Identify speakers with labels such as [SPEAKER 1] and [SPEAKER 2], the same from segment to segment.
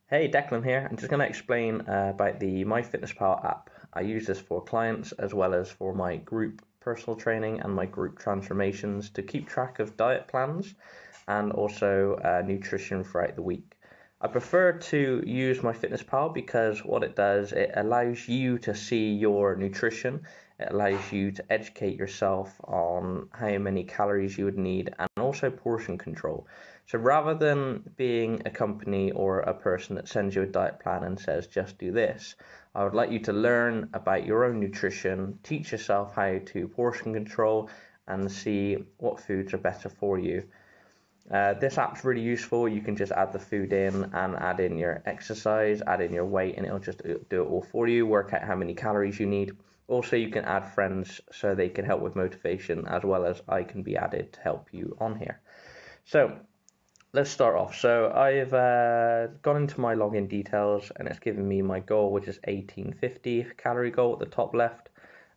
[SPEAKER 1] Hey, Declan here. I'm just going to explain about the MyFitnessPal app. I use this for clients as well as for my group personal training and my group transformations to keep track of diet plans and also nutrition throughout the week. I prefer to use MyFitnessPal because what it does, it allows you to see your nutrition. It allows you to educate yourself on how many calories you would need and also portion control. So rather than being a company or a person that sends you a diet plan and says, just do this, I would like you to learn about your own nutrition, teach yourself how to portion control and see what foods are better for you. This app's really useful. You can just add the food in and add in your exercise, add in your weight, and it'll just do it all for you, work out how many calories you need. Also, you can add friends so they can help with motivation, as well as I can be added to help you on here. So let's start off. So I've gone into my login details and it's given me my goal, which is 1850 calorie goal at the top left.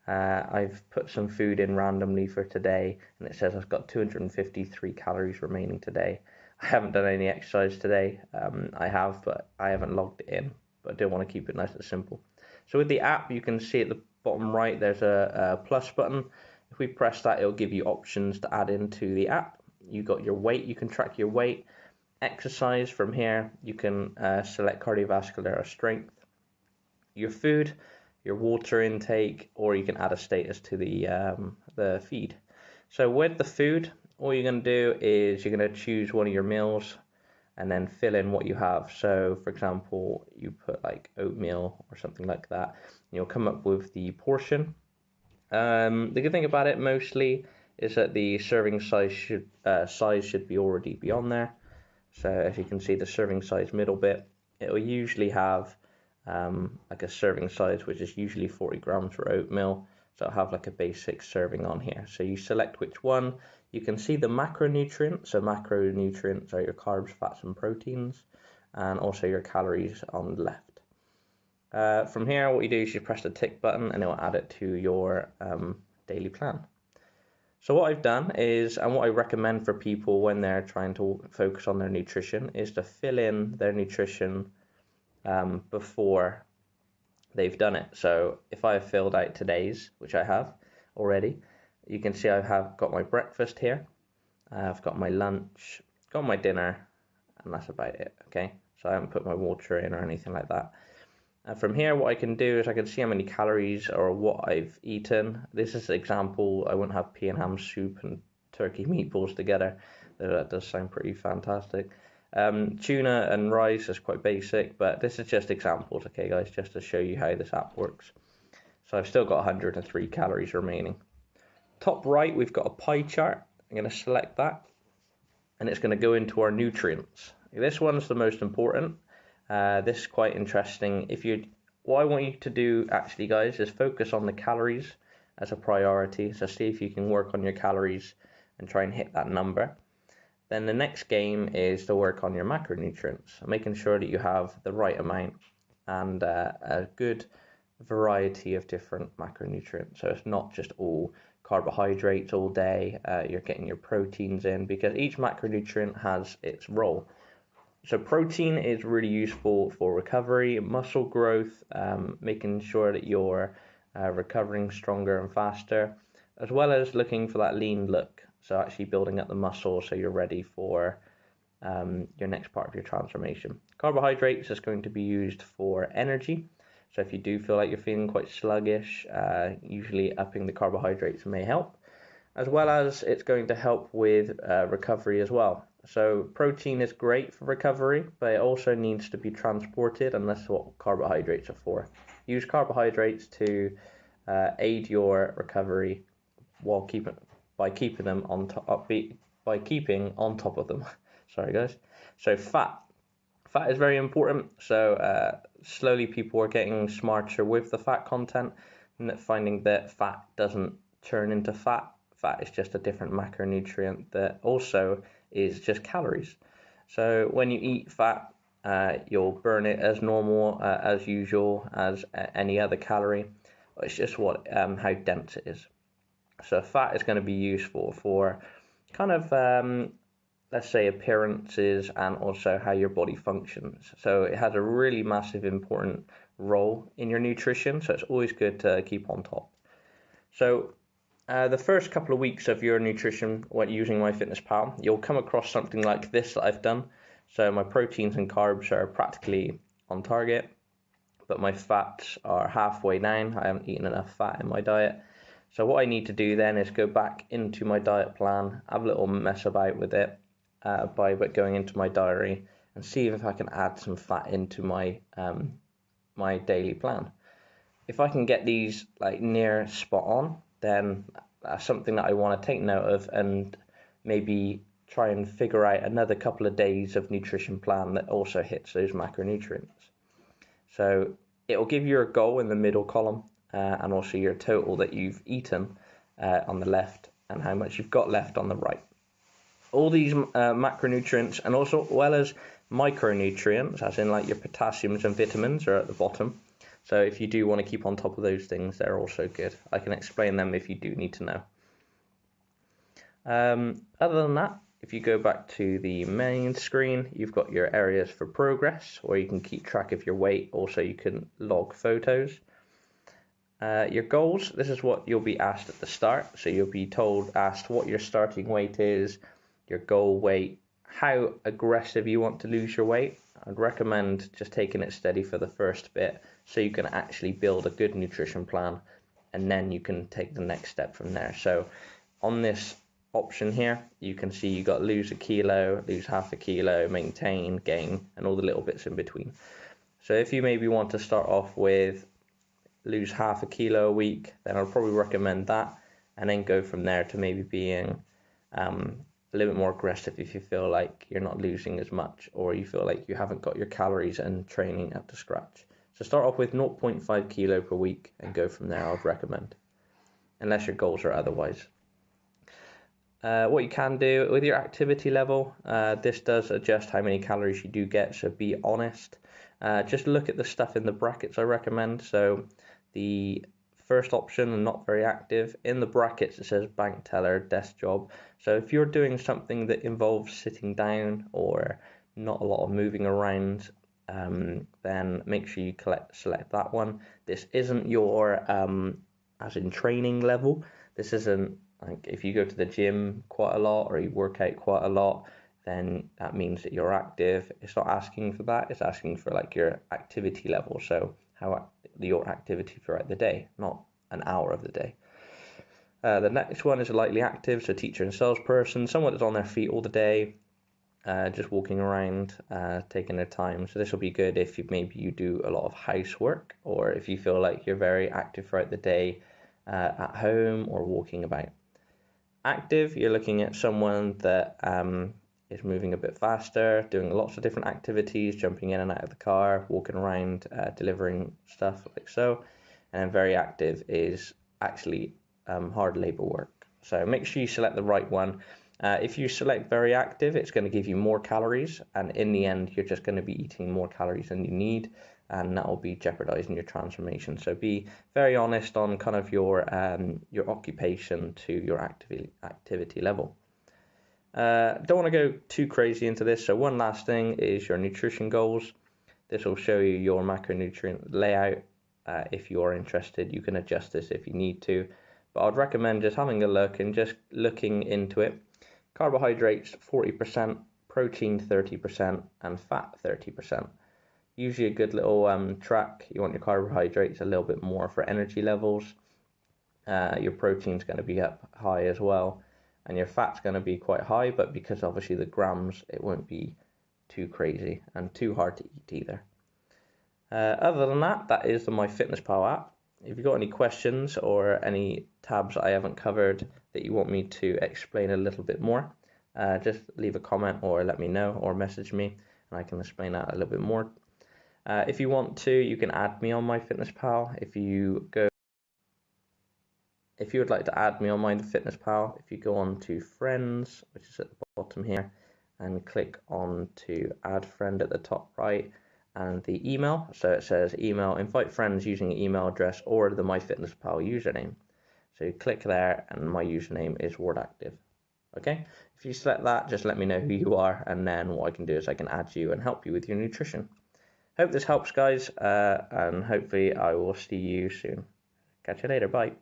[SPEAKER 1] I've put some food in randomly for today and it says I've got 253 calories remaining today. I haven't done any exercise today. I have, but I haven't logged it in, but I do want to keep it nice and simple. So with the app, you can see at the bottom right, there's a plus button. If we press that, it'll give you options to add into the app. You got your weight, you can track your weight. Exercise from here, you can select cardiovascular or strength. Your food, your water intake, or you can add a status to the feed. So with the food, all you're going to do is you're going to choose one of your meals and then fill in what you have. So for example, you put like oatmeal or something like that, and you'll come up with the portion. The good thing about it mostly is that the serving size should be already be on there. So as you can see, the serving size middle bit, it will usually have like a serving size, which is usually 40 grams for oatmeal. So I'll have like a basic serving on here. So you select which one. You can see the macronutrients. So macronutrients are your carbs, fats, and proteins, and also your calories on the left. From here, what you do is you press the tick button and it will add it to your daily plan. So what I've done is, and what I recommend for people when they're trying to focus on their nutrition, is to fill in their nutrition before they've done it. So if I have filled out today's, which I have already, you can see I have got my breakfast here, I've got my lunch, got my dinner, and that's about it, okay? So I haven't put my water in or anything like that. From here, what I can do is I can see how many calories or what I've eaten. This is an example. I wouldn't have pea and ham soup and turkey meatballs together. That does sound pretty fantastic. Tuna and rice is quite basic, but this is just examples, okay, guys, just to show you how this app works. So I've still got 103 calories remaining. Top right, we've got a pie chart. I'm going to select that, and it's going to go into our nutrients. This one's the most important. This is quite interesting. What I want you to do actually, guys, is focus on the calories as a priority. So see if you can work on your calories and try and hit that number. Then the next game is to work on your macronutrients, making sure that you have the right amount and a good variety of different macronutrients. So it's not just all carbohydrates all day. You're getting your proteins in because each macronutrient has its role. So protein is really useful for recovery, muscle growth, making sure that you're recovering stronger and faster, as well as looking for that lean look. So actually building up the muscle so you're ready for your next part of your transformation. Carbohydrates is going to be used for energy. So if you do feel like you're feeling quite sluggish, usually upping the carbohydrates may help, as well as it's going to help with recovery as well. So protein is great for recovery, but it also needs to be transported, and that's what carbohydrates are for. Use carbohydrates to aid your recovery while keeping them on top by keeping on top of them. Sorry, guys. So fat is very important. So slowly people are getting smarter with the fat content and finding that fat doesn't turn into fat. Fat is just a different macronutrient that also is just calories. So when you eat fat, you'll burn it as normal, as usual, as any other calorie. It's just how dense it is. So fat is going to be useful for kind of let's say, appearances and also how your body functions. So it has a really massive important role in your nutrition, so it's always good to keep on top. So the first couple of weeks of your nutrition when using MyFitnessPal, you'll come across something like this that I've done. So my proteins and carbs are practically on target, but my fats are halfway down. I haven't eaten enough fat in my diet. So what I need to do then is go back into my diet plan, have a little mess about with it by going into my diary and see if I can add some fat into my my daily plan. If I can get these like near spot on, then that's something that I want to take note of and maybe try and figure out another couple of days of nutrition plan that also hits those macronutrients. So it'll give you a goal in the middle column and also your total that you've eaten on the left and how much you've got left on the right. All these macronutrients and also well as micronutrients, as in like your potassiums and vitamins, are at the bottom. So if you do want to keep on top of those things, they're also good. I can explain them if you do need to know. Other than that, if you go back to the main screen, you've got your areas for progress, where you can keep track of your weight. Also, you can log photos. Your goals, this is what you'll be asked at the start. So you'll be asked what your starting weight is, your goal weight, how aggressive you want to lose your weight. I'd recommend just taking it steady for the first bit so you can actually build a good nutrition plan and then you can take the next step from there. So on this option here, you can see you got lose a kilo, lose half a kilo, maintain, gain, and all the little bits in between. So if you maybe want to start off with lose half a kilo a week, then I'll probably recommend that and then go from there to maybe being a little bit more aggressive if you feel like you're not losing as much or you feel like you haven't got your calories and training up to scratch. So start off with 0.5 kilo per week and go from there, I would recommend, unless your goals are otherwise. What you can do with your activity level, this does adjust how many calories you do get, so be honest. Just look at the stuff in the brackets I recommend. So the first option, not very active, in the brackets it says bank teller, desk job. So if you're doing something that involves sitting down or not a lot of moving around, then make sure you select that one. This isn't your as in training level. This isn't like if you go to the gym quite a lot or you work out quite a lot, then that means that you're active. It's not asking for that, it's asking for like your activity level. So how your activity throughout the day, not an hour of the day. The next one is lightly active, so teacher and salesperson, someone that's on their feet all the day, just walking around, taking their time. So this will be good if maybe you do a lot of housework or if you feel like you're very active throughout the day at home or walking about. Active, you're looking at someone that is moving a bit faster, doing lots of different activities, jumping in and out of the car, walking around, delivering stuff like so. And then very active is actually hard labor work. So make sure you select the right one. If you select very active, it's going to give you more calories, and in the end, you're just going to be eating more calories than you need, and that will be jeopardizing your transformation. So be very honest on kind of your occupation to your activity level. Don't want to go too crazy into this. So one last thing is your nutrition goals. This will show you your macronutrient layout. If you're interested, you can adjust this if you need to, but I'd recommend just having a look and just looking into it. Carbohydrates 40%, protein 30%, and fat 30%. Usually a good little track. You want your carbohydrates a little bit more for energy levels. Your protein's going to be up high as well, and your fat's going to be quite high, but because obviously the grams, it won't be too crazy and too hard to eat either. Other than that, that is the MyFitnessPal app. If you've got any questions or any tabs I haven't covered that you want me to explain a little bit more, just leave a comment or let me know or message me and I can explain that a little bit more. If you want to, you can add me on MyFitnessPal. If you would like to add me on MyFitnessPal, if you go on to friends, which is at the bottom here, and click on to add friend at the top right, and the email, so it says email, invite friends using email address or the MyFitnessPal username. So you click there and my username is WordActive. Okay, if you select that, just let me know who you are, and then what I can do is I can add you and help you with your nutrition. Hope this helps, guys, and hopefully I will see you soon. Catch you later. Bye.